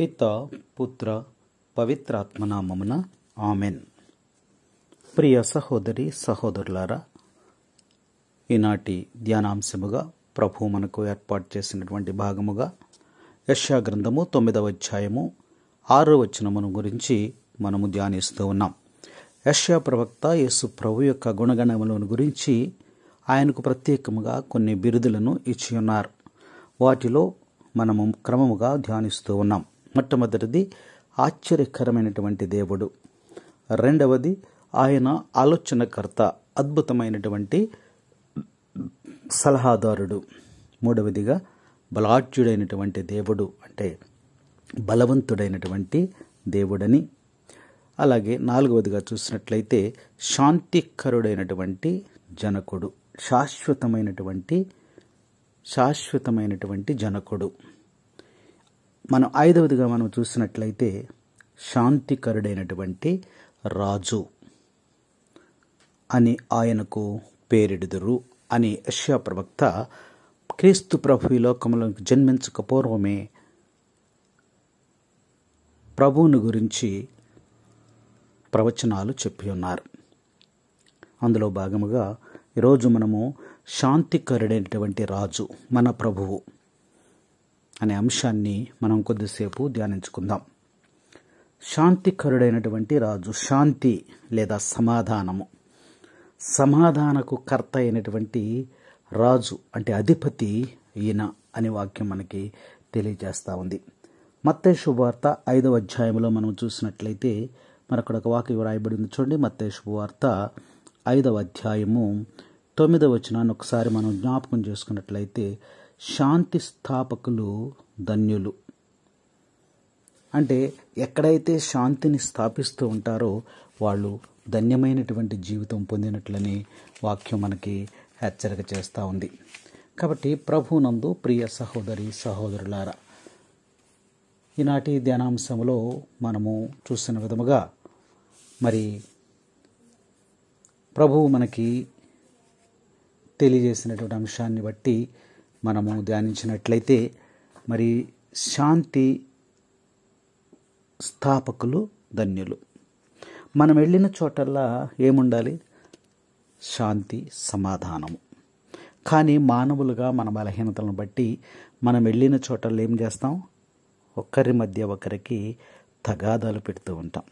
పిత పుత్ర పవిత్రాత్మనామమున ఆమెన్. ప్రియ సహోదరి సహోదరులారా, ఈనాటి ధ్యానాంశముగా ప్రభువు మనకు ఏర్పాటు చేసినటువంటి భాగముగా యెషయా గ్రంథము 9వ అధ్యాయము 6వ వచనమును గురించి మనము ధ్యానిస్తూ ఉన్నాం. యెషయా ప్రవక్త యేసు ప్రభు యొక్క గుణగణములను గురించి ఆయనకు ప్రత్యేకముగా కొన్ని బిరుదులను ఇచ్చి ఉన్నారు. వాటిలో మనము క్రమముగా ధ్యానిస్తూ ఉన్నాం. మొట్టమొదటిది ఆశ్చర్యకరమైనటువంటి దేవుడు, రెండవది ఆయన ఆలోచనకర్త, అద్భుతమైనటువంటి సలహాదారుడు, మూడవదిగా బలాఢ్యుడైనటువంటి దేవుడు అంటే బలవంతుడైనటువంటి దేవుడని, అలాగే నాలుగవదిగా చూసినట్లయితే శాంతికరుడైనటువంటి జనకుడు, శాశ్వతమైనటువంటి జనకుడు. మనం ఐదవదిగా మనం చూసినట్లయితే శాంతికరుడైనటువంటి రాజు అని ఆయనకు పేరిడుదురు అని యెషయా ప్రవక్త క్రీస్తు ప్రభు ఈ లోకంలో జన్మించక పూర్వమే ప్రభువుని గురించి ప్రవచనాలు చెప్పి ఉన్నారు. అందులో భాగముగా ఈరోజు మనము శాంతికరుడైనటువంటి రాజు మన ప్రభువు అనే అంశాన్ని మనం కొద్దిసేపు ధ్యానించుకుందాం. శాంతికరుడైనటువంటి రాజు, శాంతి లేదా సమాధానకు కర్త అయినటువంటి రాజు అంటే అధిపతి ఈయన అనే వాక్యం మనకి తెలియజేస్తూ ఉంది. మత్తయి శుభవార్త 5వ అధ్యాయంలో మనం చూసినట్లయితే మనకు ఒక వాక్యం రాయబడి ఉంది. చూడండి, మత్తయి శుభవార్త 5వ అధ్యాయము 9వ వచనాన్ని ఒకసారి మనం జ్ఞాపకం చేసుకున్నట్లయితే, శాంతి స్థాపకులు ధన్యులు. అంటే ఎక్కడైతే శాంతిని స్థాపిస్తూ ఉంటారో వాళ్ళు ధన్యమైనటువంటి జీవితం పొందినట్లని వాక్యం మనకి హెచ్చరిక చేస్తూ ఉంది. కాబట్టి ప్రభువునందు ప్రియ సహోదరి సహోదరులారా, ఈనాటి ధ్యానాంశంలో మనము చూసిన విధముగా మరి ప్రభువు మనకి తెలియజేసినటువంటి అంశాన్ని బట్టి మనము ధ్యానించినట్లయితే, మరి శాంతి స్థాపకులు ధన్యులు. మనం వెళ్ళిన చోటల్లా ఏముండాలి? శాంతి, సమాధానము. కానీ మానవులుగా మన బలహీనతలను బట్టి మనం వెళ్ళిన చోటల్లో ఏం చేస్తాం? ఒకరి మధ్య ఒకరికి తగాదాలు పెడుతూ ఉంటాం,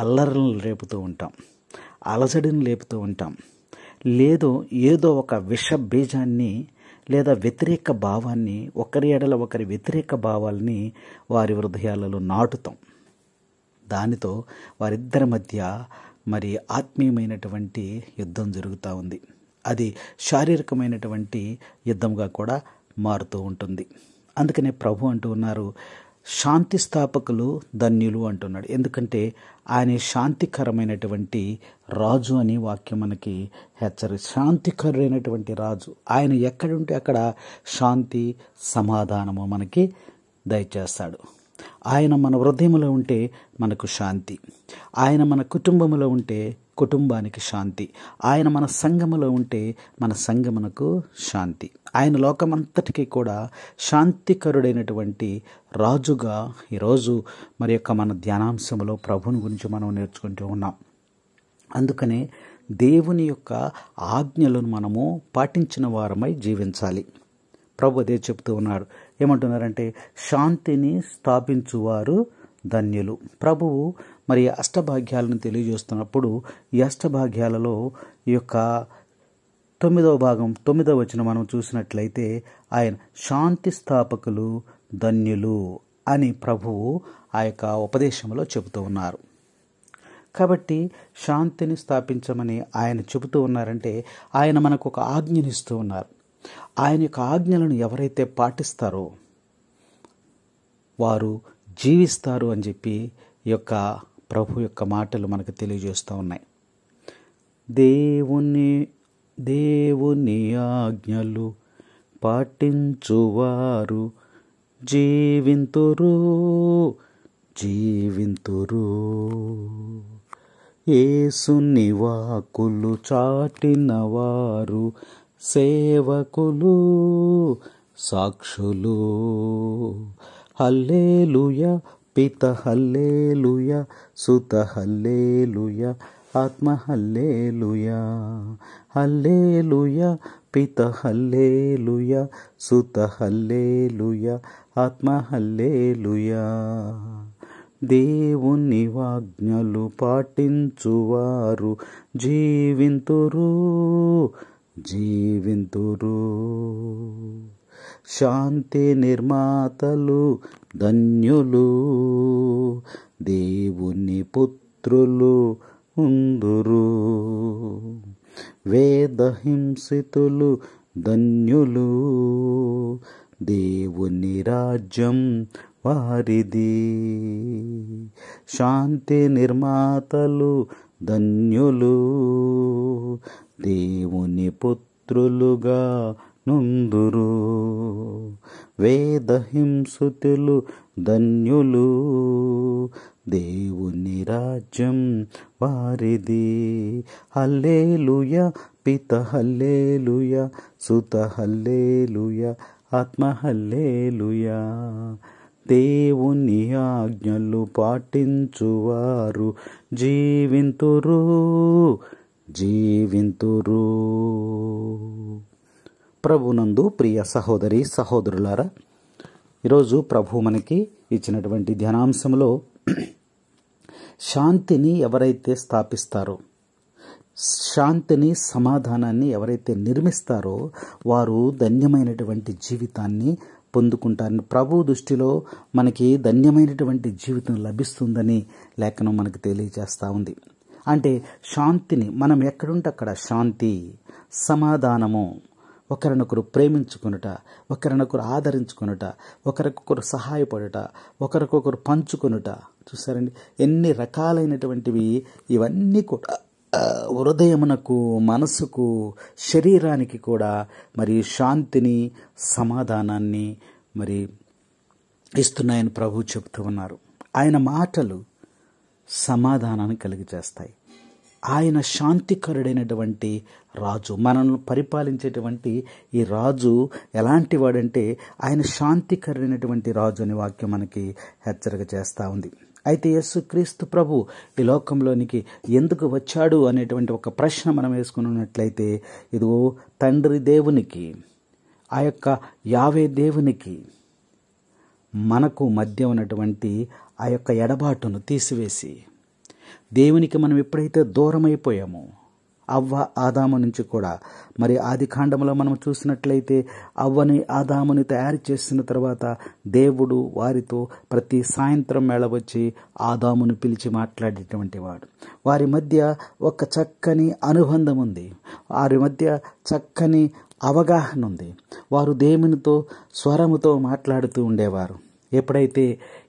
అల్లర్లను రేపుతూ ఉంటాం, అలజడిని లేపుతూ ఉంటాం, ఏదో ఒక విష బీజాన్ని లేదా వ్యతిరేక భావాన్ని, ఒకరి ఎడల ఒకరి వ్యతిరేక భావాల్ని వారి హృదయాలలో నాటుతాం. దానితో వారిద్దరి మధ్య మరి ఆత్మీయమైనటువంటి యుద్ధం జరుగుతూ ఉంది. అది శారీరకమైనటువంటి యుద్ధంగా కూడా మారుతూ ఉంటుంది. అందుకనే ప్రభు అంటూ ఉన్నారు, శాంతి స్థాపకులు ధన్యులు అంటున్నాడు. ఎందుకంటే ఆయన శాంతికరమైనటువంటి రాజు అని వాక్యం మనకి శాంతికరుడైనటువంటి రాజు. ఆయన ఎక్కడుంటే అక్కడ శాంతి, సమాధానము మనకి దయచేస్తాడు. ఆయన మన హృదయంలో ఉంటే మనకు శాంతి, ఆయన మన కుటుంబంలో ఉంటే కుటుంబానికి శాంతి, ఆయన మన సంఘములో ఉంటే మన సంఘమునకు శాంతి. ఆయన లోకమంతటికీ కూడా శాంతికరుడైనటువంటి రాజుగా ఈరోజు మరి యొక్క మన ధ్యానాంశంలో ప్రభుని గురించి మనం నేర్చుకుంటూ ఉన్నాం. అందుకనే దేవుని యొక్క ఆజ్ఞలను మనము పాటించిన వారమై జీవించాలి. ప్రభు అదే చెప్తూ ఉన్నాడు. ఏమంటున్నారంటే, శాంతిని స్థాపించువారు ధన్యులు. ప్రభువు మరి అష్టభాగ్యాలను తెలియజేస్తున్నప్పుడు ఈ అష్టభాగ్యాలలో ఈ యొక్క 9వ భాగం 9వ వచనం మనం చూసినట్లయితే, ఆయన శాంతి స్థాపకులు ధన్యులు అని ప్రభువు ఆ యొక్క ఉపదేశంలో చెబుతూ ఉన్నారు. కాబట్టి శాంతిని స్థాపించమని ఆయన చెబుతూ ఉన్నారంటే ఆయన మనకు ఒక ఆజ్ఞనిస్తూ ఉన్నారు. ఆయన యొక్క ఆజ్ఞలను ఎవరైతే పాటిస్తారో వారు జీవిస్తారు అని చెప్పి ఈ యొక్క ప్రభు యొక్క మాటలు మనకు తెలియజేస్తూ ఉన్నాయి. దేవుని ఆజ్ఞలు పాటించువారు జీవింతురు. యేసుని వాక్కులు చాటినవారు సేవకులు, సాక్షులు. హల్లెలూయా, పిత హల్లెలూయా, సుత హల్లెలూయా, ఆత్మ హల్లెలూయా. హల్లెలూయా, పిత హల్లెలూయా, సుత హల్లెలూయా, ఆత్మ హల్లెలూయా. దేవుని ఆజ్ఞలు పాటించువారు జీవింతురు, జీవింతురు. శాంతి నిర్మాతలు ధన్యులు, దేవుని పుత్రులు ఉందురు. వేదహింసితులు ధన్యులు, దేవుని రాజ్యం వారిది. శాంతి నిర్మాతలు ధన్యులు, దేవుని పుత్రులుగా నుందురు. వేదహింసితులు ధన్యులు, దేవుని రాజ్యం వారిది. హల్లెలూయా, పిత హల్లెలూయా, సుత హల్లెలూయా, ఆత్మ హల్లెలూయా. దేవుని ఆజ్ఞలు పాటించువారు జీవింతురు, జీవింతురు. ప్రభునందు ప్రియ సహోదరి సహోదరులారా, ఈరోజు ప్రభు మనకి ఇచ్చినటువంటి ధ్యానాంశంలో శాంతిని ఎవరైతే స్థాపిస్తారో, శాంతిని సమాధానాన్ని ఎవరైతే నిర్మిస్తారో వారు ధన్యమైనటువంటి జీవితాన్ని పొందుకుంటారని, ప్రభు దృష్టిలో మనకి ధన్యమైనటువంటి జీవితం లభిస్తుందని లేఖనం మనకు తెలియజేస్తూ ఉంది. అంటే శాంతిని మనం ఎక్కడుంటే అక్కడ శాంతి, సమాధానము, ఒకరినొకరు ప్రేమించుకొనుట, ఒకరినొకరు ఆదరించుకొనుట, ఒకరికొకరు సహాయపడుట, ఒకరికొకరు పంచుకొనుట. చూసారండి ఎన్ని రకాలైనటువంటివి. ఇవన్నీ కూడా హృదయమునకు, మనసుకు, శరీరానికి కూడా మరి శాంతిని, సమాధానాన్ని మరి ఇస్తున్నాయని ప్రభు చెబుతూ ఉన్నారు. ఆయన మాటలు సమాధానాన్ని కలిగజేస్తాయి. ఆయన శాంతికరుడైనటువంటి రాజు, మనల్ని పరిపాలించేటువంటి ఈ రాజు ఎలాంటి వాడంటే ఆయన శాంతికరుడైనటువంటి రాజు అనే వాక్యం మనకి హెచ్చరిక చేస్తూ ఉంది. అయితే యేసుక్రీస్తు ప్రభు ఈ లోకంలోనికి ఎందుకు వచ్చాడు అనేటువంటి ఒక ప్రశ్న మనం వేసుకున్నట్లయితే, ఇదిగో తండ్రి దేవునికి, ఆ యొక్క యావే దేవునికి మనకు మధ్య ఉన్నటువంటి ఆ యొక్క ఎడబాటును తీసివేసి, దేవునికి మనం ఎప్పుడైతే దూరం అయిపోయామో, అవ్వ ఆదాము నుంచి కూడా మరి ఆది కాండంలో మనం చూసినట్లయితే అవ్వని ఆదాముని తయారు చేసిన తర్వాత దేవుడు వారితో ప్రతి సాయంత్రం వేళ వచ్చి ఆదామును పిలిచి మాట్లాడేటువంటి వాడు. వారి మధ్య ఒక చక్కని అనుబంధం ఉంది, వారి మధ్య చక్కని అవగాహన ఉంది. వారు దేవునితో స్వరముతో మాట్లాడుతూ ఉండేవారు. ఎప్పుడైతే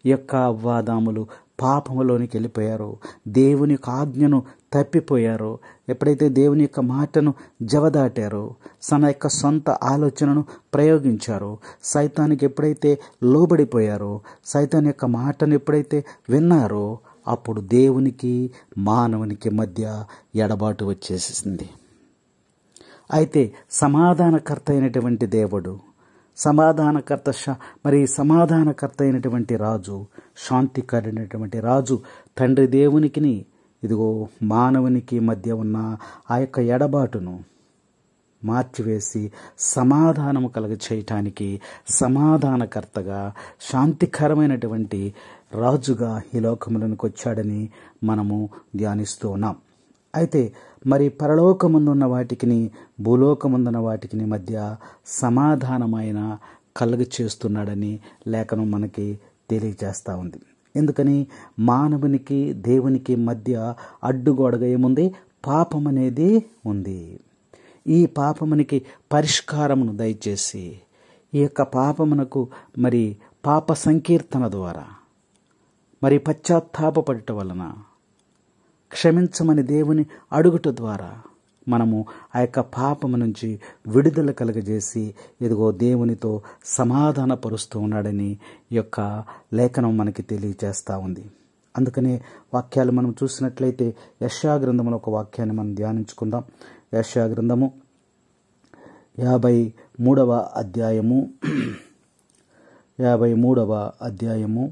ఈ యొక్క అవ్వాదాములు పాపములోనికి వెళ్ళిపోయారో, దేవుని యొక్క ఆజ్ఞను తప్పిపోయారో, ఎప్పుడైతే దేవుని యొక్క మాటను జవదాటారో, తన యొక్క సొంత ఆలోచనను ప్రయోగించారో, సైతానికి ఎప్పుడైతే లోబడిపోయారో, సైతాన్ యొక్క మాటను ఎప్పుడైతే విన్నారో, అప్పుడు దేవునికి మానవునికి మధ్య ఎడబాటు వచ్చేసింది. అయితే సమాధానకర్త అయినటువంటి దేవుడు, సమాధానకర్త అయినటువంటి రాజు, శాంతికరైనటువంటి రాజు తండ్రి దేవునికిని ఇదిగో మానవునికి మధ్య ఉన్న ఆ యొక్క ఎడబాటును మార్చివేసి సమాధానము కలుగ చేయటానికి సమాధానకర్తగా, శాంతికరమైనటువంటి రాజుగా ఈ లోకములోనికి వచ్చాడని మనము ధ్యానిస్తూ ఉన్నాం. అయితే మరి పరలోకమందున్న వాటికిని, భూలోకమందున్న వాటికిని మధ్య సమాధానమైన కలుగ చేస్తున్నాడని లేఖనం మనకి తెలియజేస్తూ ఉంది. ఎందుకని? మానవునికి దేవునికి మధ్య అడ్డుగోడగా ఏముంది? పాపం అనేది ఉంది. ఈ పాపమునికి పరిష్కారమును దయచేసి ఈ యొక్క పాపమునకు మరి పాప సంకీర్తన ద్వారా మరి పశ్చాత్తాపపడటం వలన క్షమించమని దేవుని అడుగుట ద్వారా మనము ఆ యొక్క పాపము నుంచి విడుదల కలుగజేసి ఇదిగో దేవునితో సమాధానపరుస్తూ ఉన్నాడని ఈ యొక్క లేఖనం మనకి తెలియజేస్తూ ఉంది. అందుకనే వాక్యాలు మనం చూసినట్లయితే యెషయా గ్రంథంలో ఒక వాక్యాన్ని మనం ధ్యానించుకుందాం. యెషయా గ్రంథము 53వ అధ్యాయము 53వ అధ్యాయము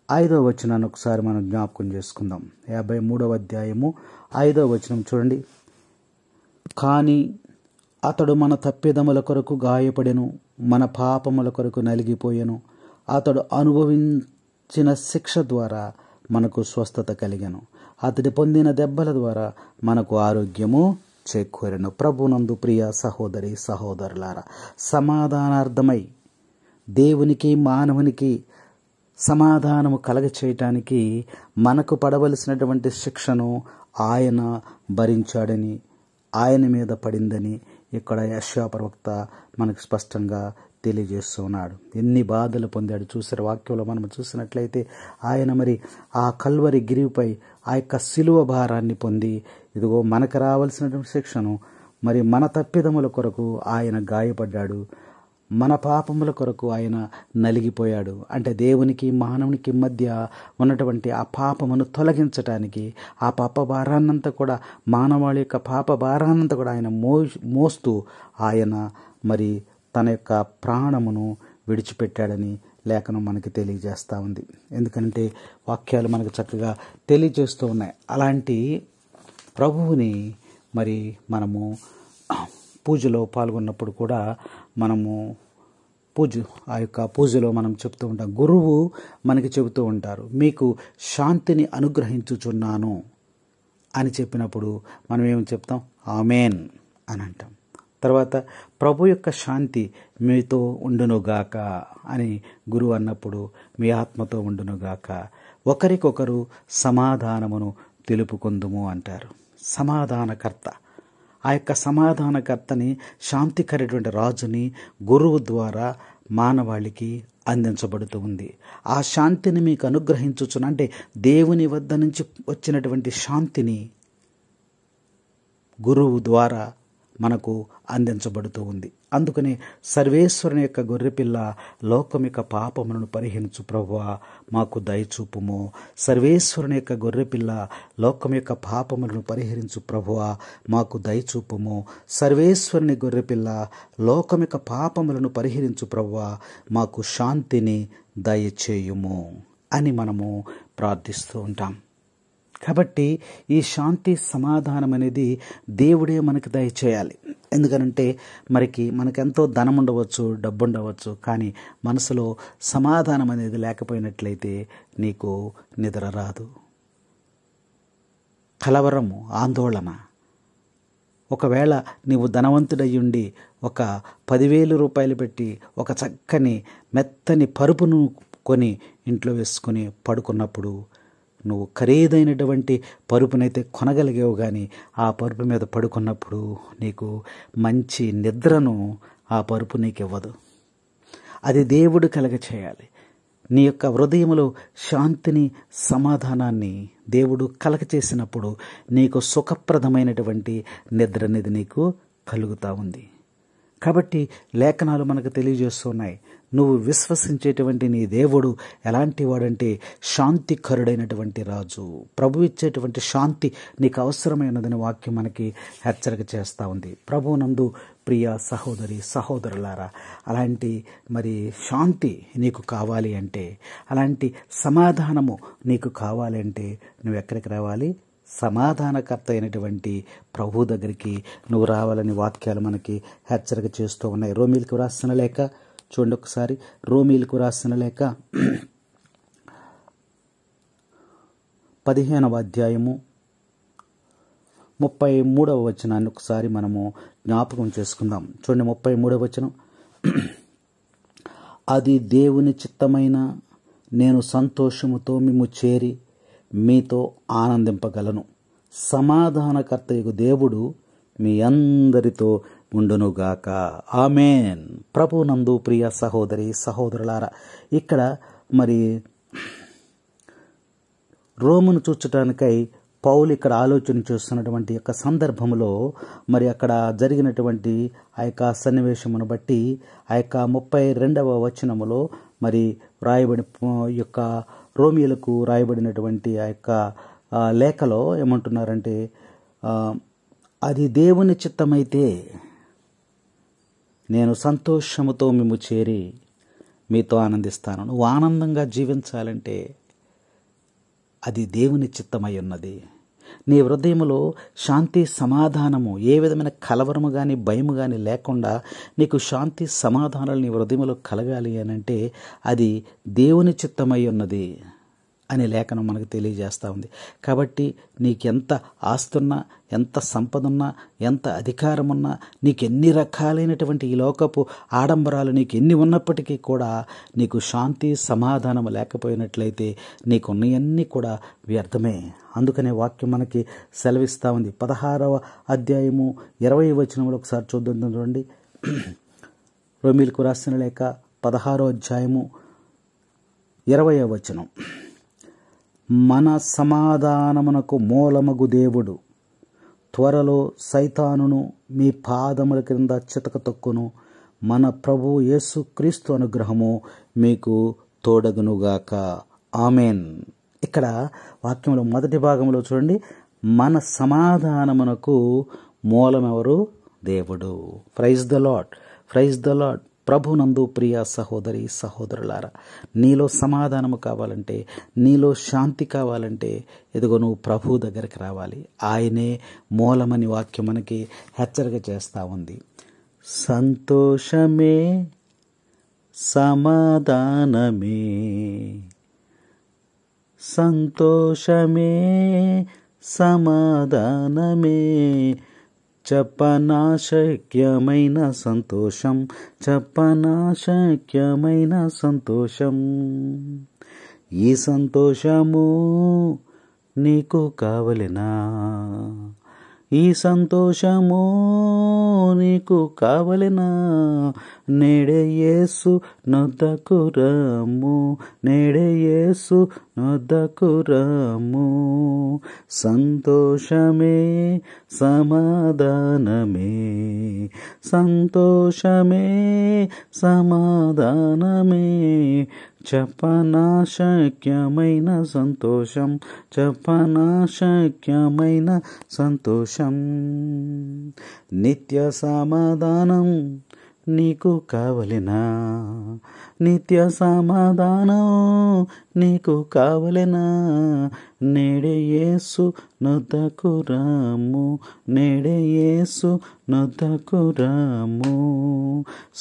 5వ వచనాన్ని ఒకసారి మనం జ్ఞాపకం చేసుకుందాం. 53వ అధ్యాయము 5వ వచనం చూడండి. కానీ అతడు మన తప్పిదముల కొరకు గాయపడెను, మన పాపముల కొరకు నలిగిపోయెను. అతడు అనుభవించిన శిక్ష ద్వారా మనకు స్వస్థత కలిగెను. అతడి పొందిన దెబ్బల ద్వారా మనకు ఆరోగ్యము చేకూరెను. ప్రభునందు ప్రియ సహోదరి సహోదరులారా, సమాధానార్థమై దేవునికి మానవునికి సమాధానము కలగచేయటానికి మనకు పడవలసినటువంటి శిక్షను ఆయన భరించాడని, ఆయన మీద పడిందని ఇక్కడ యెషయా ప్రవక్త మనకు స్పష్టంగా తెలియజేస్తున్నాడు. ఎన్ని బాధలు పొందాడు చూసారు. వాక్యంలో మనం చూసినట్లయితే ఆయన మరి ఆ కల్వరి గిరిపై ఆ యొక్క శిలువ భారాన్ని పొంది ఇదిగో మనకు రావాల్సినటువంటి శిక్షను మరి మన తప్పిదముల కొరకు ఆయన గాయపడ్డాడు, మన పాపముల కొరకు ఆయన నలిగిపోయాడు. అంటే దేవునికి మానవునికి మధ్య ఉన్నటువంటి ఆ పాపమును తొలగించటానికి, ఆ పాప భారాన్నంతా కూడా మానవాళి యొక్క పాప భారాన్నంతా కూడా ఆయన మోస్తూ ఆయన మరి తన యొక్క ప్రాణమును విడిచిపెట్టాడని లేఖనం మనకి తెలియజేస్తూ ఉంది. ఎందుకంటే వాక్యాలు మనకు చక్కగా తెలియజేస్తూ ఉన్నాయి. అలాంటి ప్రభువుని మరి మనము పూజలో పాల్గొన్నప్పుడు కూడా మనము ఆ యొక్క పూజలో మనం చెప్తూ ఉంటాం, గురువు మనకి చెబుతూ ఉంటారు, మీకు శాంతిని అనుగ్రహించుచున్నాను అని చెప్పినప్పుడు మనం ఏమి చెప్తాం? ఆమేన్ అని అంటాం. తర్వాత ప్రభు యొక్క శాంతి మీతో ఉండునుగాక అని గురువు అన్నప్పుడు మీ ఆత్మతో ఉండునుగాక, ఒకరికొకరు సమాధానమును తెలుపుకొందుము అంటారు. సమాధానకర్త, ఆ యొక్క సమాధానకర్తని, శాంతికరటువంటి రాజుని గురువు ద్వారా మానవాళికి అందించబడుతూ ఉంది. ఆ శాంతిని మీకు అనుగ్రహించుచున్న అంటే దేవుని వద్ద నుంచి వచ్చినటువంటి శాంతిని గురువు ద్వారా మనకు అందించబడుతూ ఉంది. అందుకని సర్వేశ్వరుని యొక్క గొర్రెపిల్ల లోకం యొక్క పాపములను పరిహరించు ప్రభువా మాకు దయచూపుము. సర్వేశ్వరుని యొక్క గొర్రెపిల్ల లోకం యొక్క పాపములను పరిహరించు ప్రభువా మాకు దయచూపుము. సర్వేశ్వరుని గొర్రెపిల్ల లోకం యొక్క పాపములను పరిహరించు ప్రభువా మాకు శాంతిని దయచేయుము అని మనము ప్రార్థిస్తూ ఉంటాం. కాబట్టి ఈ శాంతి సమాధానం అనేది దేవుడే మనకు దయచేయాలి. ఎందుకనంటే మనకెంతో ధనం ఉండవచ్చు, డబ్బు ఉండవచ్చు, కానీ మనసులో సమాధానం అనేది లేకపోయినట్లయితే నీకు నిద్ర రాదు. కలవరము, ఆందోళన. ఒకవేళ నీవు ధనవంతుడయ్యుండి ఒక 10,000 రూపాయలు పెట్టి ఒక చక్కని మెత్తని పరుపును కొని ఇంట్లో వేసుకొని పడుకున్నప్పుడు నువ్వు ఖరీదైనటువంటి పరుపునైతే కొనగలిగావు, కానీ ఆ పరుపు మీద పడుకున్నప్పుడు నీకు మంచి నిద్రను ఆ పరుపు నీకు ఇవ్వదు. అది దేవుడు కలగచేయాలి. నీ యొక్క హృదయంలో శాంతిని, సమాధానాన్ని దేవుడు కలగచేసినప్పుడు నీకు సుఖప్రదమైనటువంటి నిద్ర అనేది నీకు కలుగుతూ ఉంది. కాబట్టి లేఖనాలు మనకు తెలియజేస్తున్నాయి, నువ్వు విశ్వసించేటువంటి నీ దేవుడు ఎలాంటి వాడంటే శాంతికరుడైనటువంటి రాజు. ప్రభు ఇచ్చేటువంటి శాంతి నీకు అవసరమైనదని వాక్యం మనకి హెచ్చరిక చేస్తూ ఉంది. ప్రభువునందు ప్రియ సహోదరి సహోదరులారా, అలాంటి శాంతి నీకు కావాలి అంటే, అలాంటి సమాధానము నీకు కావాలి అంటే నువ్వు ఎక్కడికి రావాలి? సమాధానకర్త అయినటువంటి ప్రభు దగ్గరికి నువ్వు రావాలని వాక్యాలు మనకి హెచ్చరిక చేస్తూ ఉన్నాయి. రోమీలకు రాసిన లేఖ చూడండి ఒకసారి. రోమీలకు రాసిన లేఖ 15వ అధ్యాయము 33వ వచనాన్ని ఒకసారి మనము జ్ఞాపకం చేసుకుందాం. చూడండి 33వ వచనం. అది దేవుని చిత్తమైన నేను సంతోషముతో మిమ్ము చేరి మీతో ఆనందింపగలను. సమాధానకర్తయగు దేవుడు మీ అందరితో ఉండునుగాక. ఆమేన్. ప్రభునందు ప్రియ సహోదరి సహోదరులారా, ఇక్కడ రోమును చూచటానికై పౌలు ఇక్కడ ఆలోచన చేస్తున్నటువంటి యొక్క సందర్భంలో అక్కడ జరిగినటువంటి ఆ యొక్క సన్నివేశమును బట్టి ఆ యొక్క 32వ వచనములో రాయబడి యొక్క రోమిలకు రాయబడినటువంటి ఆ యొక్క లేఖలో ఏమంటున్నారంటే, అది దేవుని చిత్తమైతే నేను సంతోషముతో మేము చేరి మీతో ఆనందిస్తాను. నువ్వు ఆనందంగా జీవించాలంటే అది దేవుని చిత్తమై ఉన్నది. నీ హృదయంలో శాంతి సమాధానము, ఏ విధమైన కలవరము కానీ భయము కానీ లేకుండా నీకు శాంతి సమాధానాలు నీ హృదయంలో కలగాలి అని అంటే అది దేవుని చిత్తమై ఉన్నది అనే లేఖనం మనకు తెలియజేస్తూ ఉంది. కాబట్టి నీకెంత ఆస్తున్నా, ఎంత సంపద ఉన్నా, ఎంత అధికారం ఉన్నా, నీకు ఎన్ని రకాలైనటువంటి ఈ లోకపు ఆడంబరాలు నీకు ఎన్ని ఉన్నప్పటికీ కూడా నీకు శాంతి సమాధానం లేకపోయినట్లయితే నీకున్నవన్నీ కూడా వ్యర్థమే. అందుకనే వాక్యం మనకి సెలవిస్తూ ఉంది. 16వ అధ్యాయము 20వ వచనంలో ఒకసారి చూడండి. రోమీయులకు రాసిన లేఖ 16వ అధ్యాయము 20వ వచనం. మన సమాధానమునకు మూలమగు దేవుడు త్వరలో సైతానును మీ పాదముల క్రింద చితక తొక్కును. మన ప్రభు యేసుక్రీస్తు అనుగ్రహము మీకు తోడగునుగాక. ఆమెన్. ఇక్కడ వాక్యంలో మొదటి భాగంలో చూడండి, మన సమాధానమునకు మూలమెవరు? దేవుడు. Praise the lord, praise the lord. ప్రభునందు ప్రియ సహోదరి సహోదరులారా, నీలో సమాధానము కావాలంటే, నీలో శాంతి కావాలంటే ఎదుగో నువ్వు ప్రభు దగ్గరికి రావాలి. ఆయనే మూలమని వాక్యం మనకి హెచ్చరిక చేస్తూ ఉంది. సంతోషమే సమాధానమే, సంతోషమే సమాధానమే, చెప్పనాశక్యమైన సంతోషం, చెప్పనాశక్యమైన సంతోషం. ఈ సంతోషము నీకు కావలెనా? ఈ సంతోషము నీకు కావలెనా? నేడే యేసు నొద్దకు రమ్ము, నేడే యేసు నొద్దకు రమ్ము. సంతోషమే సమాధానమే, సంతోషమే సమాధానమే, చెప్పనాశక్యమైన సంతోషం, చెప్పనాశక్యమైన సంతోషం. నిత్య సమాధానం నీకు కావలెనా? నిత్య సమాధానం నీకు కావలెనా? నేడే యేసు నొద్దకు రమ్ము, నేడే యేసు నొద్దకు రమ్ము.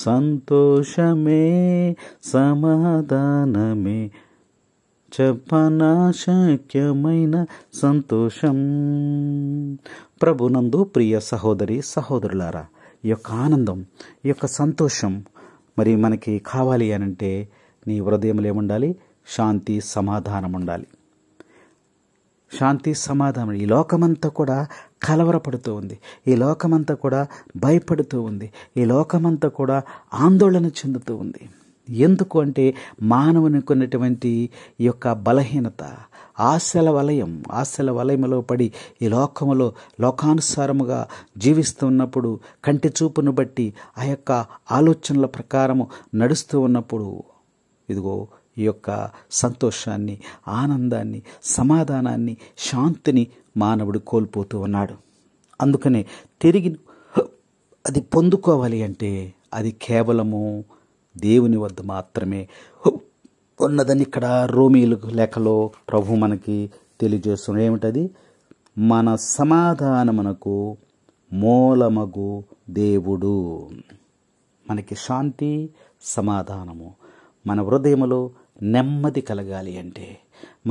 సంతోషమే సమాధానమే, చెప్పనాశక్యమైన సంతోషం. ప్రభునందు ప్రియ సహోదరి సహోదరులారా, ఈ యొక్క ఆనందం, ఈ యొక్క సంతోషం మరి మనకి కావాలి అనంటే నీ హృదయంలో ఏముండాలి? శాంతి సమాధానం ఉండాలి. శాంతి సమాధానం. ఈ లోకమంతా కూడా కలవరపడుతూ ఉంది, ఈ లోకమంతా కూడా భయపడుతూ ఉంది, ఈ లోకమంతా కూడా ఆందోళన చెందుతూ ఉంది. ఎందుకు అంటే మానవునికి ఉన్నటువంటి ఈ యొక్క బలహీనత, ఆశల వలయంలో పడి ఈ లోకములో లోకానుసారముగా జీవిస్తున్నప్పుడు, కంటి చూపును బట్టి ఆ యొక్క ఆలోచనల ప్రకారము నడుస్తూ ఉన్నప్పుడు ఇదిగో ఈ యొక్క సంతోషాన్ని, ఆనందాన్ని, సమాధానాన్ని, శాంతిని మానవుడు కోల్పోతూ ఉన్నాడు. అందుకనే తిరిగి అది పొందుకోవాలి అంటే అది కేవలము దేవుని వద్ద మాత్రమే ఉన్నదని ఇక్కడ రోమీయులకు లేఖలో ప్రభు మనకి తెలియజేస్తున్నారు. ఏమిటది? మన సమాధానమునకు మూలమగు దేవుడు. మనకి శాంతి సమాధానము, మన హృదయములో నెమ్మది కలగాలి అంటే,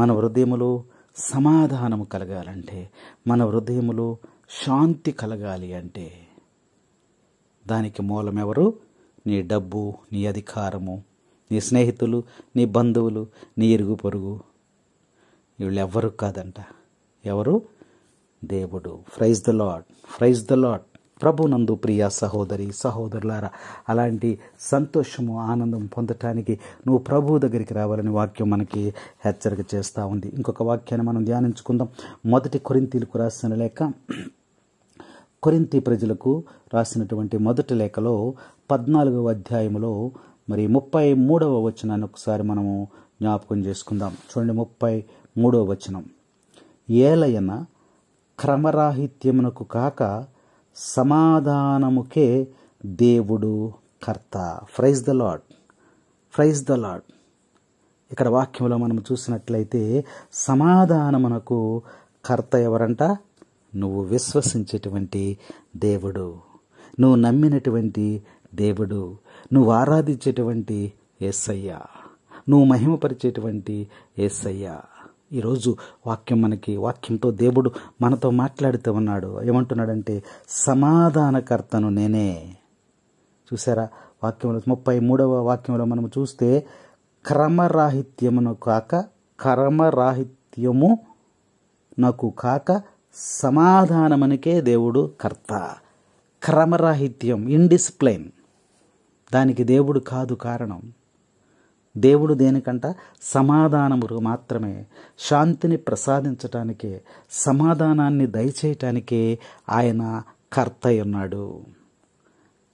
మన హృదయములో సమాధానము కలగాలంటే, మన హృదయములో శాంతి కలగాలి అంటే దానికి మూలం ఎవరు? నీ డబ్బు, నీ అధికారము, నీ స్నేహితులు, నీ బంధువులు, నీ ఇరుగు పొరుగు, వీళ్ళు ఎవ్వరు కాదంట. ఎవరు? దేవుడు. Praise the lord, praise the lord. ప్రభునందు ప్రియ సహోదరి సహోదరులారా, అలాంటి సంతోషము, ఆనందం పొందటానికి నువ్వు ప్రభు దగ్గరికి రావాలని వాక్యం మనకి హెచ్చరిక చేస్తూ ఉంది. ఇంకొక వాక్యాన్ని మనం ధ్యానించుకుందాం. 1 కొరింథీయులకు రాసిన లేఖ, కొరింథీ ప్రజలకు రాసినటువంటి మొదటి లేఖలో 14వ అధ్యాయంలో మరి 33వ వచనాన్ని ఒకసారి మనము జ్ఞాపకం చేసుకుందాం. చూడండి, 33వ వచనం. ఏలయన క్రమరాహిత్యమునకు కాక సమాధానముకే దేవుడు కర్త. Praise the lord, praise the lord. ఇక్కడ వాక్యంలో మనం చూసినట్లయితే సమాధానమునకు కర్త ఎవరంట? నువ్వు విశ్వసించేటువంటి దేవుడు, నువ్వు నమ్మినటువంటి దేవుడు, నువ్వు ఆరాధించేటువంటి యేసయ్య, నువ్వు మహిమపరిచేటువంటి యేసయ్య. ఈరోజు వాక్యంతో దేవుడు మనతో మాట్లాడుతూ ఉన్నాడు. ఏమంటున్నాడంటే సమాధానకర్తను నేనే. చూసారా వాక్యంలో 33వ వాక్యంలో మనం చూస్తే క్రమరాహిత్యము నాకు కాక సమాధానమనికే దేవుడు కర్త. క్రమరాహిత్యం, ఇండిసిప్లైన్, దానికి దేవుడు కాదు కారణం. దేవుడు దేనికంట? సమాధానము మాత్రమే, శాంతిని ప్రసాదించటానికే, సమాధానాన్ని దయచేయటానికే ఆయన కర్త ఉన్నాడు.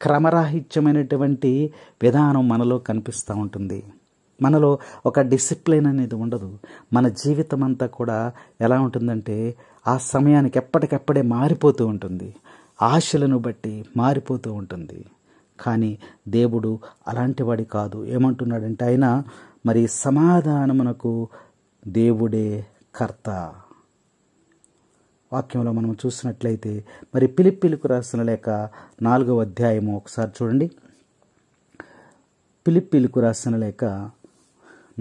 క్రమరాహిత్యమైనటువంటి విధానం మనలో కనిపిస్తూ ఉంటుంది. మనలో ఒక డిసిప్లిన్ అనేది ఉండదు. మన జీవితం అంతా కూడా ఎలా ఉంటుందంటే ఆ సమయానికి ఎప్పటికప్పుడే మారిపోతూ ఉంటుంది, ఆశలను బట్టి మారిపోతూ ఉంటుంది. కానీ దేవుడు అలాంటి వాడి కాదు. ఏమంటున్నాడంటే ఆయన మరి సమాధానమునకు దేవుడే కర్త. వాక్యంలో మనం చూసినట్లయితే మరి ఫిలిప్పీలకు రాసిన లేఖ 4వ అధ్యాయము ఒకసారి చూడండి. ఫిలిప్పీలకు రాసిన లేఖ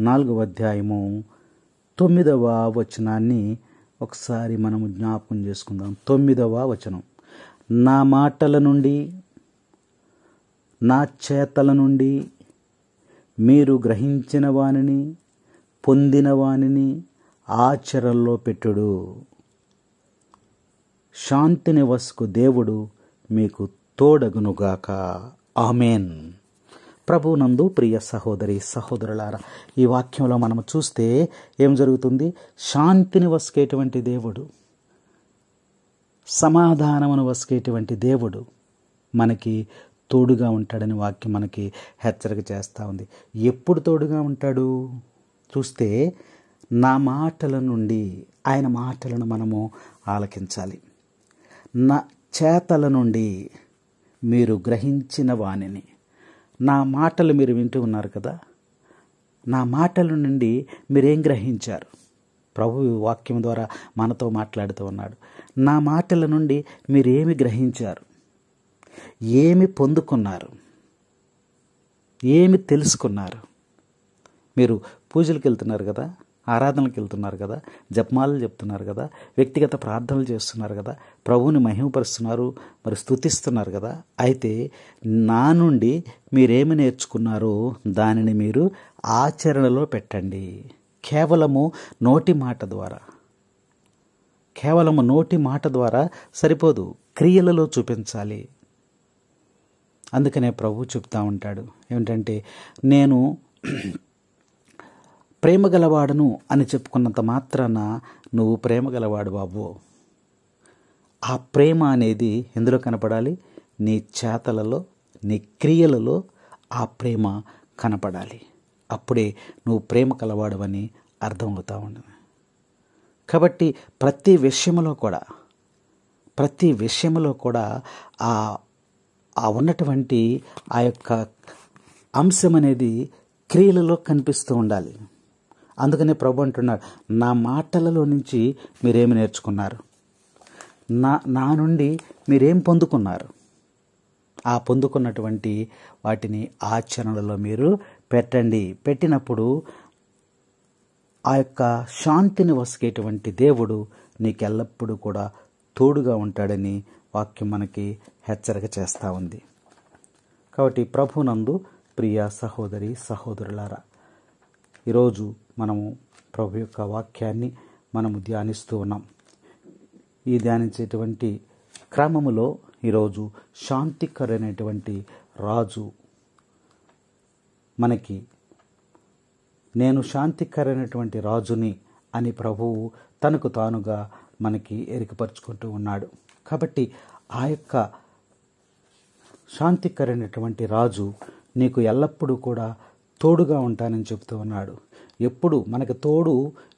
4వ అధ్యాయము 9వ వచనాన్ని ఒకసారి మనము జ్ఞాపకం చేసుకుందాం. 9వ వచనం, నా మాటల నుండి నా చేతల నుండి మీరు గ్రహించిన వానిని పొందిన వానిని ఆచరణలో పెట్టుడు. శాంతిని వసుకు దేవుడు మీకు తోడగునుగాక. ఆమెన్. ప్రభునందు ప్రియ సహోదరి సహోదరులారా, ఈ వాక్యంలో మనం చూస్తే ఏం జరుగుతుంది? శాంతిని వసుకేటువంటి దేవుడు, సమాధానమును వసుకేటువంటి దేవుడు మనకి తోడుగా ఉంటాడని వాక్యం మనకి హెచ్చరిక చేస్తూ ఉంది. ఎప్పుడు తోడుగా ఉంటాడు చూస్తే నా మాటల నుండి, ఆయన మాటలను మనము ఆలకించాలి. నా చేతల నుండి మీరు గ్రహించిన వానిని, నా మాటలు మీరు వింటూ ఉన్నారు కదా, నా మాటల నుండి మీరేం గ్రహించారు? ప్రభు వాక్యం ద్వారా మనతో మాట్లాడుతూ ఉన్నాడు. నా మాటల నుండి మీరేమి గ్రహించారు, ఏమి పొందుకున్నారు, ఏమి తెలుసుకున్నారు? మీరు పూజలకు వెళ్తున్నారు కదా, ఆరాధనలకు వెళ్తున్నారు కదా, జపమాలలు చెప్తున్నారు కదా, వ్యక్తిగత ప్రార్థనలు చేస్తున్నారు కదా, ప్రభువుని మహిమపరుస్తున్నారు, మరి స్తుతిస్తున్నారు కదా. అయితే నా నుండి మీరేమి నేర్చుకున్నారో దానిని మీరు ఆచరణలో పెట్టండి. కేవలము నోటి మాట ద్వారా సరిపోదు, క్రియలలో చూపించాలి. అందుకనే ప్రభు చెప్తా ఉంటాడు ఏమిటంటే, నేను ప్రేమ గలవాడను అని చెప్పుకున్నంత మాత్రాన నువ్వు ప్రేమ గలవాడు బాబు. ఆ ప్రేమ అనేది ఎందులో కనపడాలి? నీ చేతలలో, నీ క్రియలలో ఆ ప్రేమ కనపడాలి. అప్పుడే నువ్వు ప్రేమ కలవాడవని అర్థమవుతా ఉండదు. కాబట్టి ప్రతి విషయంలో కూడా ఆ ఉన్నటువంటి ఆ యొక్క అంశం అనేది క్రియలలో కనిపిస్తూ ఉండాలి. అందుకనే ప్రభు అంటున్నాడు, నా మాటలలో నుంచి మీరేమి నేర్చుకున్నారు, నా నుండి మీరేం పొందుకున్నారు, ఆ పొందుకున్నటువంటి వాటిని ఆచరణలో మీరు పెట్టండి. పెట్టినప్పుడు ఆ యొక్క శాంతిని వసుకేటువంటి దేవుడు నీకు ఎల్లప్పుడూ కూడా తోడుగా ఉంటాడని వాక్యం మనకి హెచ్చరిక చేస్తూ ఉంది. కాబట్టి ప్రభునందు ప్రియ సహోదరి సహోదరులారా, ఈరోజు మనము ప్రభు యొక్క వాక్యాన్ని మనము ధ్యానిస్తూ ఉన్నాం. ఈ ధ్యానించేటువంటి క్రమములో ఈరోజు శాంతికరైనటువంటి రాజు మనకి, నేను శాంతికరైనటువంటి రాజుని అని ప్రభువు తనకు తానుగా మనకి ఎరికపరుచుకుంటూ ఉన్నాడు. కాబట్టి ఆ యొక్క శాంతికరైనటువంటి రాజు నీకు ఎల్లప్పుడూ కూడా తోడుగా ఉంటానని చెప్తూ ఉన్నాడు. ఎప్పుడు మనకు తోడు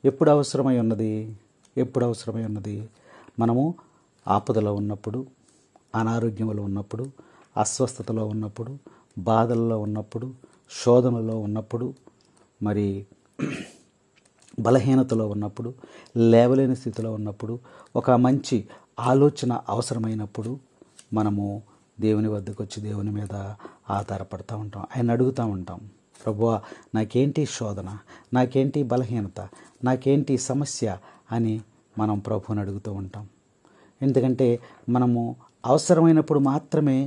ఎప్పుడు అవసరమై ఉన్నది? మనము ఆపదలో ఉన్నప్పుడు, అనారోగ్యంలో ఉన్నప్పుడు, అస్వస్థతలో ఉన్నప్పుడు, బాధల్లో ఉన్నప్పుడు, శోధనలో ఉన్నప్పుడు, మరి బలహీనతలో ఉన్నప్పుడు, లేవలేని స్థితిలో ఉన్నప్పుడు, ఒక మంచి ఆలోచన అవసరమైనప్పుడు మనము దేవుని వద్దకు వచ్చి దేవుని మీద ఆధారపడుతూ ఉంటాం. ఆయన అడుగుతూ ఉంటాం, ప్రభువా నాకేంటి శోధన, నాకేంటి బలహీనత, నాకేంటి సమస్య అని మనం ప్రభువుని అడుగుతూ ఉంటాం. ఎందుకంటే మనము అవసరమైనప్పుడు మాత్రమే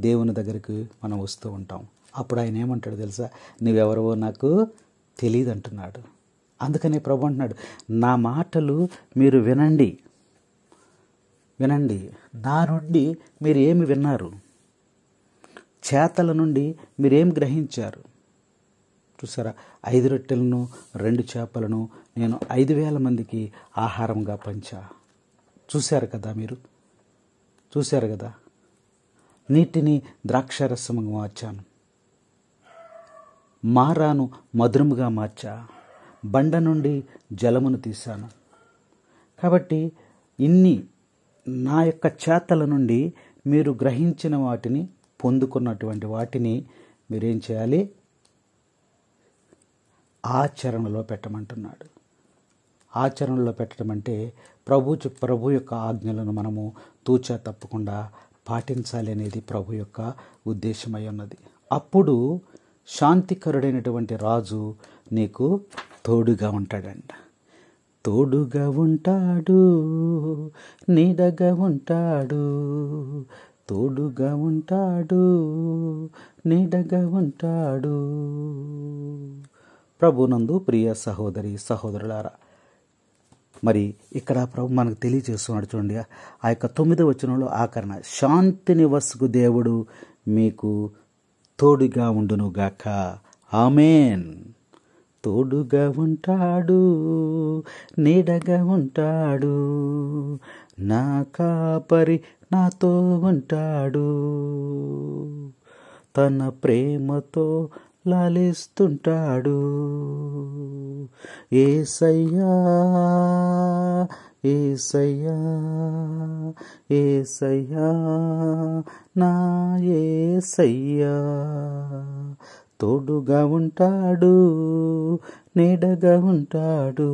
దేవుని దగ్గరికి మనం వస్తూ ఉంటాం. అప్పుడు ఆయన ఏమంటాడు తెలుసా, నువ్వెవరవో నాకు తెలియదు అంటున్నాడు. అందుకనే ప్రభు అంటున్నాడు, నా మాటలు మీరు వినండి, నా నుండి మీరు ఏమి విన్నారు, చేతల నుండి మీరేం గ్రహించారు. చూసారా, 5 రొట్టెలను 2 చేపలను నేను 5,000 మందికి ఆహారంగా పంచా. చూశారు కదా, మీరు చూశారు కదా. నీటిని ద్రాక్షారసముగా మార్చాను, మారాను మధురముగా మార్చా, బండ నుండి జలమును తీశాను. కాబట్టి ఇన్ని నా యొక్క చేతల నుండి మీరు గ్రహించిన వాటిని, పొందుకున్నటువంటి వాటిని మీరేం చేయాలి, ఆచరణలో పెట్టమంటున్నాడు. ఆచరణలో పెట్టడం అంటే ప్రభు యొక్క ఆజ్ఞలను మనము తూచా తప్పకుండా పాటించాలి అనేది ప్రభు యొక్క ఉద్దేశమై ఉన్నది. అప్పుడు శాంతికరుడైనటువంటి రాజు నీకు తోడుగా ఉంటాడంట. తోడుగా ఉంటాడు, నీడగా ఉంటాడు, తోడుగా ఉంటాడు, నీడగా ఉంటాడు. ప్రభునందు ప్రియ సహోదరి సహోదరులారా, మరి ఇక్కడ ప్రభు మనకు తెలియజేస్తున్నాడు. చూడండి, ఆ యొక్క 9వ వచనంలో ఆకరణ, శాంతిని వసుకు దేవుడు మీకు తోడుగా ఉండునుగాక. ఆమేన్. తోడుగా ఉంటాడు, నీడగా ఉంటాడు, నా కాపరి నాతో ఉంటాడు, తన ప్రేమతో లాలిస్తుంటాడు. యేసయ్యా యేసయ్యా యేసయ్యా నా యేసయ్యా, తోడుగా ఉంటాడు, నీడగా ఉంటాడు,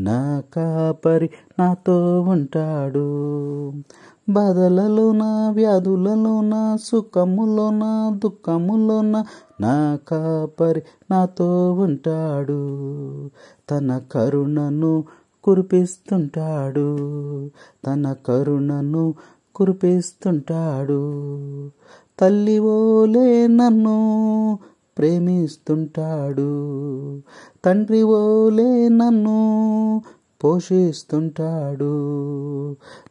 నా కాపరి నాతో ఉంటాడు. బాధలలోన, వ్యాధులలోన, సుఖములోన, దుఃఖములోన నా కాపరి నాతో ఉంటాడు, తన కరుణను కురిపిస్తుంటాడు, తన కరుణను కురిపిస్తుంటాడు. తల్లి ఓలే నన్ను ప్రేమిస్తుంటాడు, తండ్రి ఓలే నన్ను పోషిస్తుంటాడు,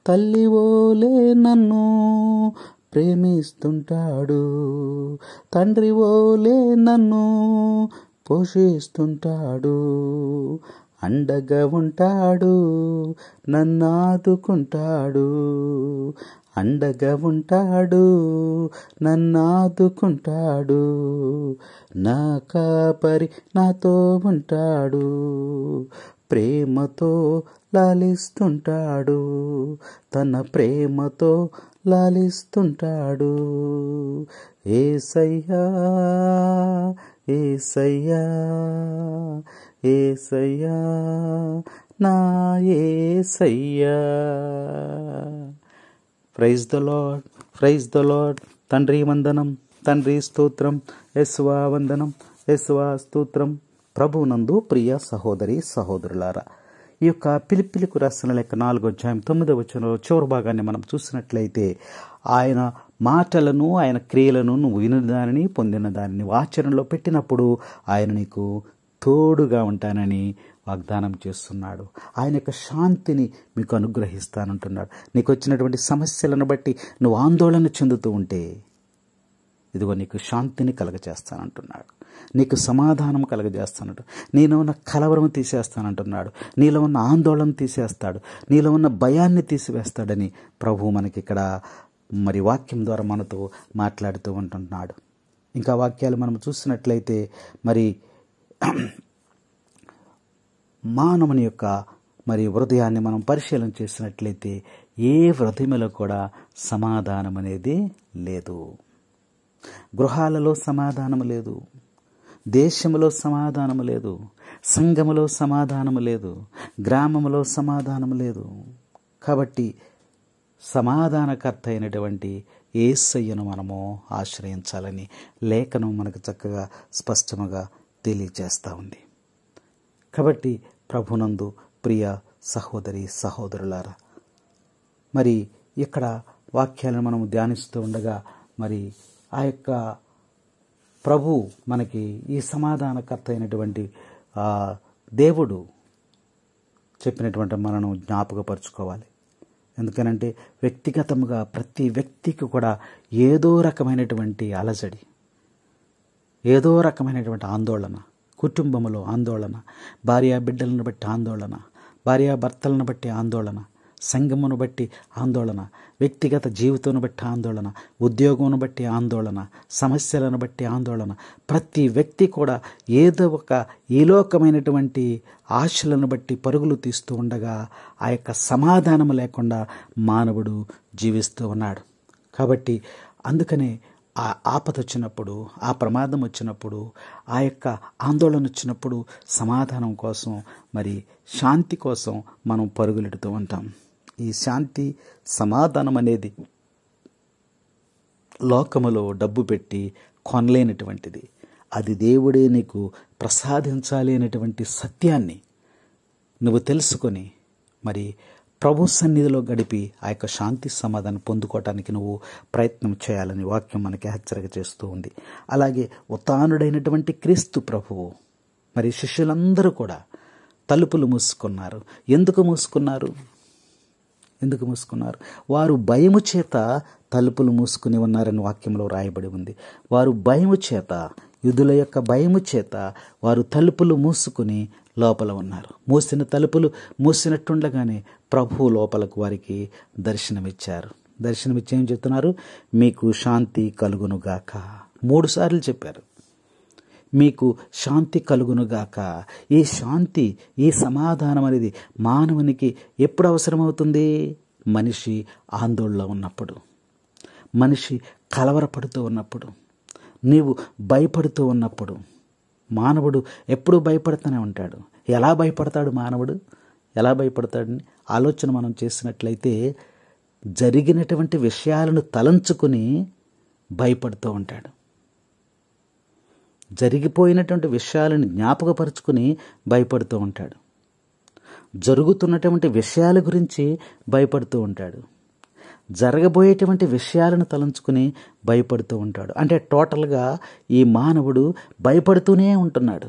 తల్లి ఓలే నన్ను ప్రేమిస్తుంటాడు, తండ్రి ఓలే నన్ను పోషిస్తుంటాడు. అండగా ఉంటాడు, నన్ను ఆదుకుంటాడు, అండగా ఉంటాడు, నన్ను ఆదుకుంటాడు, నా కాపరి నాతో ఉంటాడు, ప్రేమతో లాలిస్తుంటాడు, తన ప్రేమతో లాలిస్తుంటాడు. యేసయ్యా యేసయ్యా యేసయ్యా నా యేసయ్యా. Praise the lord, praise the Lord. తండ్రి వందనం, తండ్రి స్తోత్రం, యేసువా వందనం, యేసువా స్తోత్రం. ప్రభువునందు ప్రియ సహోదరి సహోదరులారా, ఈ యొక్క పిలిపిలికు రాసిన లెక్క 4వ అధ్యాయం 9వ వచనంలో చివరి భాగాన్ని మనం చూసినట్లయితే, ఆయన మాటలను, ఆయన క్రియలను నువ్వు విన్న దానిని, పొందిన దానిని ఆచరణలో పెట్టినప్పుడు ఆయన నీకు తోడుగా ఉంటానని వాగ్దానం చేస్తున్నాడు. ఆయన యొక్క శాంతిని మీకు అనుగ్రహిస్తానంటున్నాడు. నీకు వచ్చినటువంటి సమస్యలను బట్టి నువ్వు ఆందోళన చెందుతూ ఉంటే, ఇదిగో నీకు శాంతిని కలగజేస్తానంటున్నాడు, నీకు సమాధానం కలగజేస్తానంటు, నీలో ఉన్న కలవరం తీసేస్తానంటున్నాడు, నీలో ఉన్న ఆందోళన తీసేస్తాడు, నీలో ఉన్న భయాన్ని తీసివేస్తాడని ప్రభువు మనకి ఇక్కడ మరి వాక్యం ద్వారా మనతో మాట్లాడుతూ ఉంటున్నాడు. ఇంకా వాక్యాలు మనం చూసినట్లయితే, మరి మానవుని యొక్క మరి హృదయాన్ని మనం పరిశీలన చేసినట్లయితే ఏ హృదయంలో కూడా సమాధానం అనేది లేదు. గృహాలలో సమాధానము లేదు, దేశంలో సమాధానము లేదు, సంఘములో సమాధానము లేదు, గ్రామంలో సమాధానము లేదు. కాబట్టి సమాధానకర్త అయినటువంటి యేసయ్యను మనము ఆశ్రయించాలని లేఖనం మనకు చక్కగా స్పష్టముగా తెలియజేస్తూ ఉంది. కాబట్టి ప్రభునందు ప్రియ సహోదరి సహోదరులారా, మరి ఇక్కడ వాక్యాలను మనం ధ్యానిస్తూ ఉండగా మరి ఆ యొక్క ప్రభు మనకి ఈ సమాధానకర్త అయినటువంటి దేవుడు చెప్పినటువంటి మనను జ్ఞాపకపరుచుకోవాలి. ఎందుకనంటే వ్యక్తిగతముగా ప్రతి వ్యక్తికి కూడా ఏదో రకమైనటువంటి అలజడి, ఏదో రకమైనటువంటి ఆందోళన, కుటుంబంలో ఆందోళన, భార్యా బిడ్డలను బట్టి ఆందోళన, భార్యాభర్తలను బట్టి ఆందోళన, సంఘమును బట్టి ఆందోళన, వ్యక్తిగత జీవితాన్ని బట్టి ఆందోళన, ఉద్యోగమును బట్టి ఆందోళన, సమస్యలను బట్టి ఆందోళన. ప్రతి వ్యక్తి కూడా ఏదో ఒక ఈలోకమైనటువంటి ఆశలను బట్టి పరుగులు తీస్తూ ఉండగా ఆ యొక్క సమాధానం లేకుండా మానవుడు జీవిస్తూ ఉన్నాడు. కాబట్టి అందుకనే ఆ ఆపద వచ్చినప్పుడు, ఆ ప్రమాదం వచ్చినప్పుడు, ఆ యొక్క ఆందోళన వచ్చినప్పుడు సమాధానం కోసం, మరి శాంతి కోసం మనం పరుగులెడుతూ ఉంటాం. ఈ శాంతి సమాధానం అనేది లోకములో డబ్బు పెట్టి కొనలేనటువంటిది. అది దేవుడే నీకు ప్రసాదించాలి అనేటువంటి సత్యాన్ని నువ్వు తెలుసుకొని మరి ప్రభు సన్నిధిలో గడిపి ఆ యొక్క శాంతి సమాధానం పొందుకోవటానికి నువ్వు ప్రయత్నం చేయాలని వాక్యం మనకి హెచ్చరిక చేస్తూ ఉంది. అలాగే ఉత్థానుడైనటువంటి క్రీస్తు ప్రభువు మరి శిష్యులందరూ కూడా తలుపులు మూసుకున్నారు. ఎందుకు మూసుకున్నారు? వారు భయము చేత తలుపులు మూసుకుని ఉన్నారని వాక్యంలో రాయబడి ఉంది. వారు భయము చేత, యూదుల యొక్క భయము చేత వారు తలుపులు మూసుకుని లోపల ఉన్నారు. మూసిన తలుపులు మూసినట్టుండగానే ప్రభువు లోపలకు వారికి దర్శనమిచ్చారు. దర్శనమిచ్చి ఏం చెప్తున్నారు? మీకు శాంతి కలుగునుగాక. 3 సార్లు చెప్పారు, మీకు శాంతి కలుగునుగాక. ఈ శాంతి, ఈ సమాధానం అనేది మానవునికి ఎప్పుడు అవసరమవుతుంది? మనిషి ఆందోళనలో ఉన్నప్పుడు, మనిషి కలవరపడుతూ ఉన్నప్పుడు, నీవు భయపడుతూ ఉన్నప్పుడు. మానవుడు ఎప్పుడూ భయపడుతూనే ఉంటాడు. ఎలా భయపడతాడు మానవుడు? ఎలా భయపడతాడని ఆలోచన మనం చేసినట్లయితే జరిగినటువంటి విషయాలను తలంచుకుని భయపడుతూ ఉంటాడు. జరిగిపోయినటువంటి విషయాలను జ్ఞాపకపరుచుకుని భయపడుతూ ఉంటాడు. జరుగుతున్నటువంటి విషయాల గురించి భయపడుతూ ఉంటాడు. జరగబోయేటువంటి విషయాలను తలంచుకుని భయపడుతూ ఉంటాడు. అంటే టోటల్గా ఈ మానవుడు భయపడుతూనే ఉంటున్నాడు,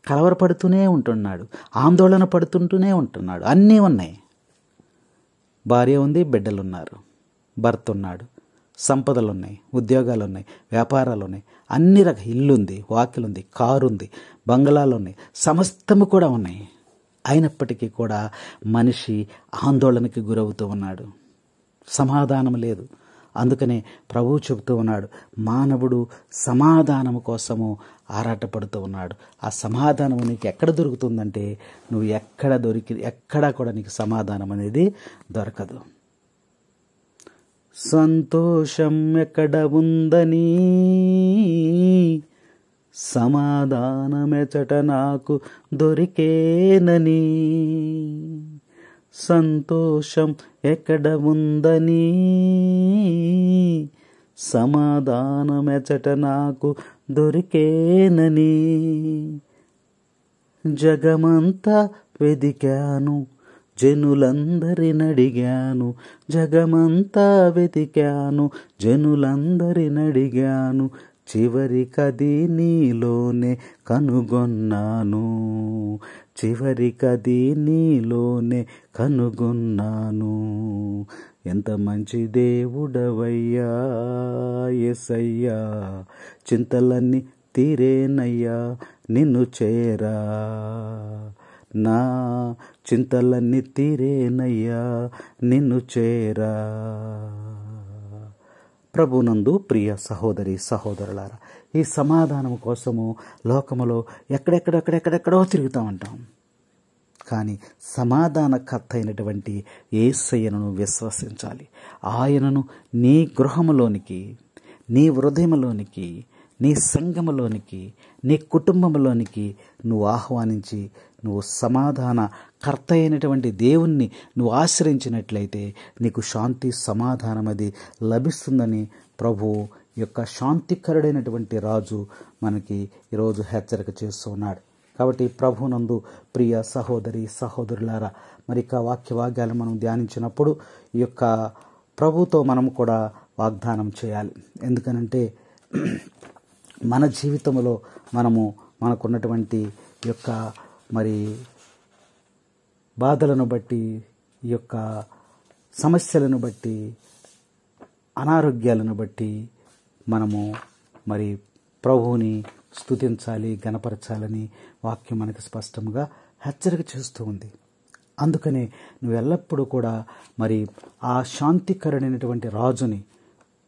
కలవరపడుతూనే ఉంటున్నాడు, ఆందోళన పడుతుంటూనే ఉంటున్నాడు. అన్నీ ఉన్నాయి. భార్య ఉంది, బిడ్డలున్నారు, భర్త ఉన్నాడు, సంపదలు ఉన్నాయి, ఉద్యోగాలు ఉన్నాయి, వ్యాపారాలు ఉన్నాయి, అన్ని రకాల ఇల్లు ఉంది, వాకిలు ఉంది, కారు ఉంది, బంగళాలు ఉన్నాయి, సమస్తము కూడా ఉన్నాయి. అయినప్పటికీ కూడా మనిషి ఆందోళనకి గురవుతూ ఉన్నాడు. సమాధానం లేదు. అందుకనే ప్రభువు చెబుతూ ఉన్నాడు, మానవుడు సమాధానం కోసము ఆరాటపడుతూ ఉన్నాడు. ఆ సమాధానం నీకు ఎక్కడ దొరుకుతుందంటే నువ్వు ఎక్కడా కూడా నీకు సమాధానం అనేది దొరకదు. సంతోషం ఎక్కడ ఉందని, సమాధానమెచట నాకు దొరికేనని. సంతోషం ఎక్కడ ఉందని, సమాధానమెచట నాకు దొరికేనని. జగమంతా వెదికాను, జనులందరినడిగాను, జగమంతా వెతికాను, జనులందరినడిగాను, చివరికది నీలోనే కనుగొన్నాను, చివరికది నీలోనే కనుగొన్నాను. ఎంత మంచి దేవుడవయ్యా యేసయ్యా, చింతలన్నీ తీరేనయ్యా నిన్ను చేరా, నా చింతలన్నీ తీరేనయ్యా నిన్ను చేరా. ప్రభునందు ప్రియ సహోదరి సహోదరులారా, ఈ సమాధానం కోసము లోకములో ఎక్కడెక్కడో తిరుగుతూ ఉంటాం. కానీ సమాధానకర్త అయినటువంటి యేసయ్యను విశ్వసించాలి. ఆయనను నీ గృహములోనికి, నీ హృదయంలోనికి, నీ సంఘములోనికి, నీ కుటుంబంలోనికి నువ్వు ఆహ్వానించి నువ్వు సమాధాన కర్త అయినటువంటి దేవుణ్ణి నువ్వు ఆశ్రయించినట్లయితే నీకు శాంతి సమాధానం అది లభిస్తుందని ప్రభు యొక్క శాంతికరుడైనటువంటి రాజు మనకి ఈరోజు హెచ్చరిక చేస్తూ ఉన్నాడు. కాబట్టి ప్రభునందు ప్రియ సహోదరి సహోదరులారా, మరి వాక్యాలు మనం ధ్యానించినప్పుడు ఈ యొక్క ప్రభుతో మనం కూడా వాగ్దానం చేయాలి. ఎందుకనంటే మన జీవితంలో మనకున్నటువంటి యొక్క మరి బాధలను బట్టి, ఈ యొక్క సమస్యలను బట్టి, అనారోగ్యాలను బట్టి మనము మరి ప్రభువుని స్తుతించాలి, గణపరచాలని వాక్యం మనకు స్పష్టంగా హెచ్చరిక చేస్తూ ఉంది. అందుకనే నువ్వు ఎల్లప్పుడూ కూడా మరి ఆ శాంతికరుడైనటువంటి రాజుని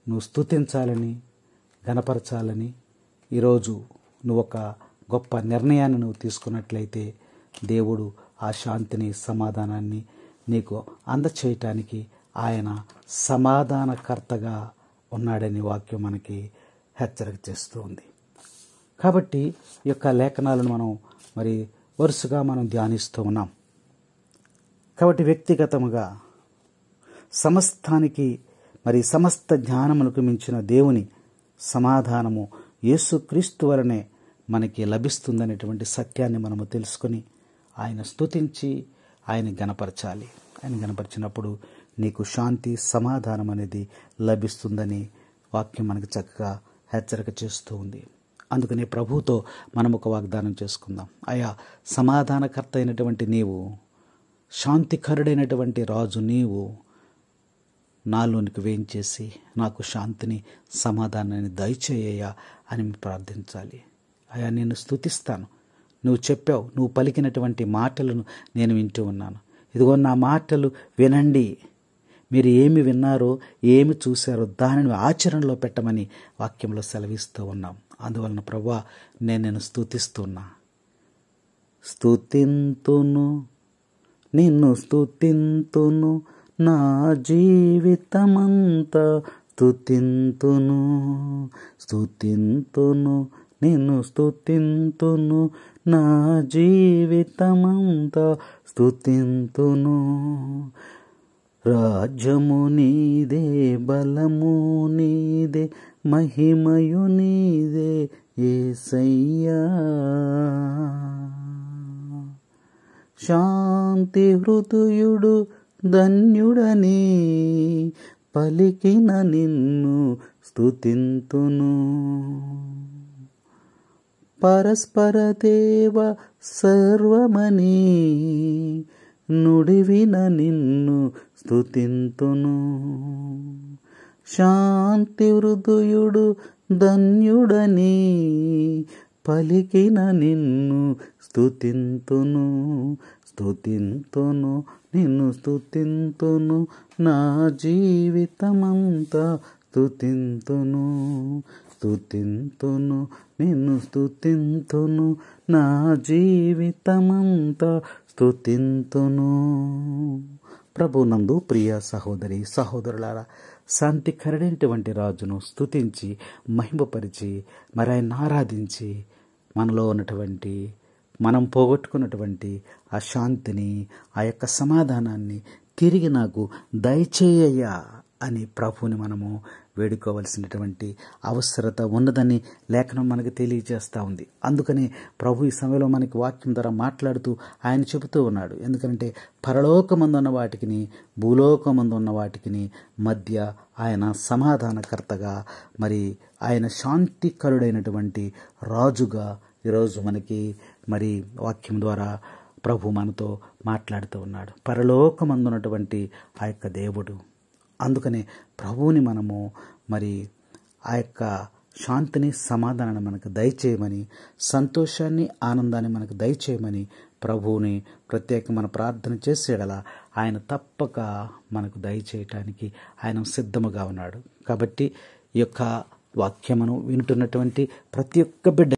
నువ్వు స్తుతించాలని, గణపరచాలని ఈరోజు నువ్వు ఒక గొప్ప నిర్ణయాన్ని నువ్వు తీసుకున్నట్లయితే దేవుడు ఆ శాంతిని, సమాధానాన్ని నీకు అందచేయటానికి ఆయన సమాధానకర్తగా ఉన్నాడని వాక్యం మనకి హెచ్చరిక చేస్తూ ఉంది. కాబట్టి ఈ యొక్క లేఖనాలను మనం మరి వరుసగా మనం ధ్యానిస్తూ ఉన్నాం. కాబట్టి వ్యక్తిగతముగా సమస్తానికి మరి సమస్త జ్ఞానములకు మించిన దేవుని సమాధానము యేసుక్రీస్తు వలనే మనకి లభిస్తుందనేటువంటి సత్యాన్ని మనము తెలుసుకొని ఆయన స్తుతించి ఆయన గణపరచాలి. ఆయన గణపరిచినప్పుడు నీకు శాంతి సమాధానం అనేది లభిస్తుందని వాక్యం మనకు చక్కగా హెచ్చరిక చేస్తూ ఉంది. అందుకనే ప్రభువుతో మనం ఒక వాగ్దానం చేసుకుందాం. అయా సమాధానకర్త అయినటువంటి నీవు, శాంతికరుడైనటువంటి రాజు నీవు నాలోనికి వేయించేసి నాకు శాంతిని, సమాధానాన్ని దయచేయ్యా అని ప్రార్థించాలి. అయా నేను స్తుతిస్తాను, నువ్వు చెప్పావు, నువ్వు పలికినటువంటి మాటలను నేను వింటూ ఉన్నాను. ఇదిగో నా మాటలు వినండి, మీరు ఏమి విన్నారో ఏమి చూశారో దానిని ఆచరణలో పెట్టమని వాక్యంలో సెలవిస్తూ ఉన్నాం. అందువలన ప్రభువా నేను స్తుతిస్తున్నా. స్తుతింతును, నిన్ను స్తుతింతును, నా జీవితమంతా స్తుతింతును. స్తుతింతును, నిన్ను స్తుతింతును, నా జీవితమంతా స్తుతింతును. రాజ్యము నీదే, బలము నీదే, మహిమయు నీదే యేసయ్యా. శాంతి హృదయుడు ధన్యుడని పలికిన నిన్ను స్తుతింతును. పరస్పర దేవ సర్వమని నుడివిన నిన్ను స్తుతింతును. శాంతి హృదయుడు ధన్యుడని పలికిన నిన్ను స్తుతింతును. స్తుతింతును, నిన్ను స్తుతింతును, నా జీవితమంతా స్తుతింతును. స్తుతింతును, నిన్ను స్తుతింతును, నా జీవితమంతా స్తుతింతును. ప్రభునందు ప్రియ సహోదరి సహోదరులారా, శాంతికరుడైనటువంటి రాజును స్తుతించి మహిమపరిచి మరి ఆయన ఆరాధించి మనలో ఉన్నటువంటి మనం పోగొట్టుకున్నటువంటి ఆ శాంతిని, ఆ యొక్క సమాధానాన్ని తిరిగి నాకు దయచేయ్యా అని ప్రభువుని మనము వేడుకోవలసినటువంటి అవసరత ఉన్నదని లేఖనం మనకు తెలియజేస్తూ ఉంది. అందుకని ప్రభు ఈ సమయంలో మనకి వాక్యం ద్వారా మాట్లాడుతూ ఆయన చెబుతూ ఉన్నాడు. ఎందుకంటే పరలోకమందు ఉన్న వాటికి, భూలోకమందు ఉన్న వాటికి మధ్య ఆయన సమాధానకర్తగా, మరి ఆయన శాంతికరుడైనటువంటి రాజుగా ఈరోజు మనకి మరి వాక్యం ద్వారా ప్రభు మనతో మాట్లాడుతూ ఉన్నాడు. పరలోకమందు ఉన్నటువంటి ఆ యొక్క దేవుడు. అందుకనే ప్రభువుని మనము మరి ఆ యొక్క శాంతిని, సమాధానాన్ని మనకు దయచేయమని, సంతోషాన్ని, ఆనందాన్ని మనకు దయచేయమని ప్రభువుని ప్రత్యేకంగా మన ప్రార్థన చేసేడలా ఆయన తప్పక మనకు దయచేయటానికి ఆయన సిద్ధముగా ఉన్నాడు. కాబట్టి ఈ యొక్క వాక్యమును వింటున్నటువంటి ప్రతి ఒక్క బిడ్డ